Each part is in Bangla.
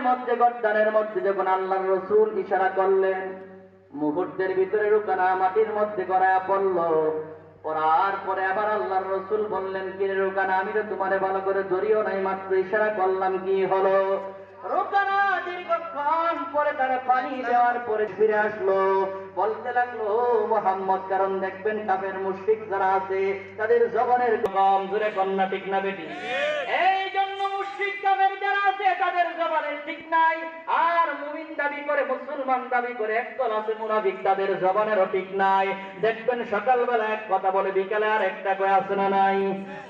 মধ্যে গর্দানের মধ্যে যখন আল্লাহর রাসূল ইশারা করলেন, মুহূর্তের ভিতরে রুকানা মাটির মধ্যে গড়ায়া পড়ল। পড়ার পরে আবার আল্লাহর রাসূল বললেন, কি রে রুকানা, আমি তো তোমারে ভালো করে ধরিও নাই, মাত্র ইশারা করলাম, কি হলো? রুকানা দীর্ঘক্ষণ পরে তারা পানি দেওয়ার পরে ফিরে আসলো, বলতে লাগলো, ও মুহাম্মদ, কারণ দেখবেন কাফের মুশরিক যারা আছে তাদের জবানের কম জোরে কন্যা ঠিক না বেটি? এই জন্য মুশরিক কাফের যারা আছে তাদের জবানের ঠিক নাই। আর মুমিন দাবি করে, মুসলমান দাবি করে একদল আছে মুনাফিক, তাদের জবানেরও ঠিক নাই। দেখবেন সকালবেলা এক কথা বলে, বিকালে আর একটা কয়, আছে না নাই?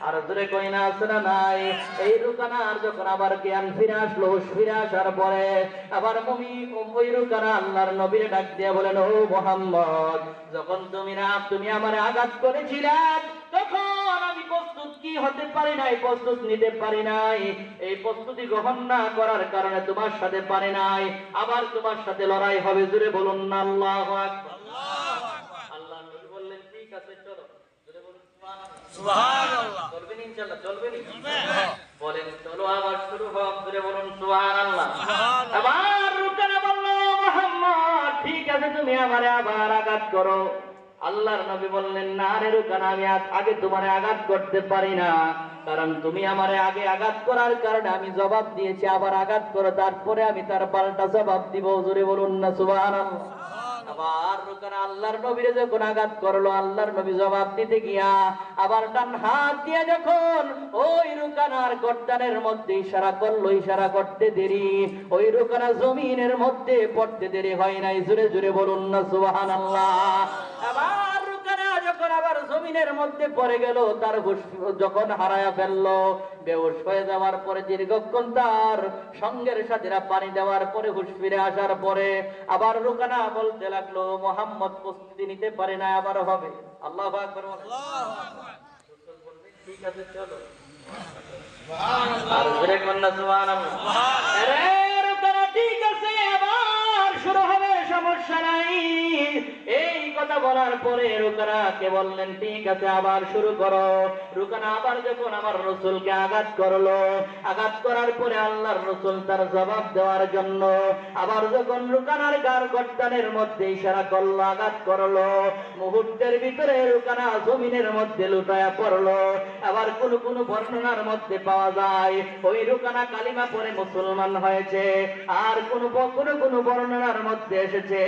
আর জোরে কই না, আছে না নাই? এই রুকানার যখন আবার জ্ঞান ফিরে আসলো, ফিরে আসার পরে আবার মুমিন ওই রুকানা আল্লাহর নবীরে ডাক দিয়ে বলেন, ও মুহাম্মদ, যখন তুমি আমারে আঘাত করেছিলেন তখন আমি প্রস্তুত কি হতে পারি নাই, প্রস্তুত নিতে পারি নাই। এই প্রস্তুতি গ্রহণ না করার কারণে তোমার সাথে পারি নাই। আবার তোমার সাথে লড়াই হবে, জোরে বলুন না আল্লাহু আকবার। আল্লাহ নবী বললেন, ঠিক আছে চলো। জোরে বলুন সুবহানাল্লাহ। চলবেন ইনশাআল্লাহ? চলবেন? বলেন চলো, আবার শুরু হোক, জোরে বলুন সুবহানাল্লাহ। আবার রুকানা বলল, মুহাম্মদ, ঠিক আছে, তুমি আমারে আবার আঘাত করো। আল্লাহর নবী বললেন, না রে রুকানা, আমি আগে তোমারে আঘাত করতে পারি না, কারণ তুমি আমারে আগে আঘাত করার কারণে আমি জবাব দিয়েছি। আবার আঘাত করো, তারপরে আমি তার পাল্টা জবাব দিব, জোরে বলুন না সুবহানাল্লাহ। আবার রুকানা আল্লাহর নবীরে যখন আঘাত করলো, আল্লাহর নবী জবাব দিতে গিয়া আবার ডান হাত দিয়ে যখন ওই রুকানার গর্দানের মধ্যে ইশারা করলো, ইশারা করতে দেরি, ওই রুকানা জমিনের মধ্যে পড়তে দেরি হয় নাই, জোরে জোরে বলুন না সুবহানাল্লাহ। আবার রুকানা যখন আবার জমিনের মধ্যে পড়ে গেল, তার হুঁশ যখন হারায়া ফেললো, বেহুশ হয়ে যাওয়ার পরে দীর্ঘক্ষণ তার সঙ্গের সাথীরা পানি দেওয়ার পরে হুঁশ ফিরে আসার পরে আবার রুকানা বলতে লাগলো, মুহাম্মদ প্রস্তুতি নিতে পারে না, আবার হবে। আল্লাহু আকবার, আল্লাহু আকবার। রাসূল বললেন, ঠিক আছে চলো। সুবহানাল্লাহ, আর জোরে কন্না সুবহানাল্লাহ। আরে রুকানা, ঠিক আছে, আবার শুরু হবে, সমস্যা নাই। এই কথা বলার পরে রুকানাকে বললেন, ঠিক আছে, আবার শুরু করো। রুকানা আবার যখন আমার রাসূলকে আঘাত করলো, আঘাত করার পরে আল্লাহর রাসূল তার জবাব দেওয়ার জন্য আবার যখন রুকানার গার গর্দানের মধ্যে ইশারা করলো, আঘাত করলো, মুহূর্তের ভিতরে রুকানা জমিনের মধ্যে লুটায়া পড়লো। আবার কোন কোন বর্ণনার মধ্যে পাওয়া যায় ওই রুকানা কালিমা পড়ে মুসলমান হয়েছে, আর কোন কোন বর্ণনার মধ্যে এসেছে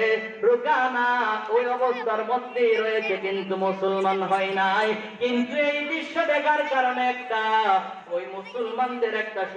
রুকানা ওই অবস্থার মধ্যেই রয়েছে কিন্তু মুসলমান হয় নাই। কিন্তু এই দৃশ্য দেখার কারণে একটা ওই মুসলমানদের একটা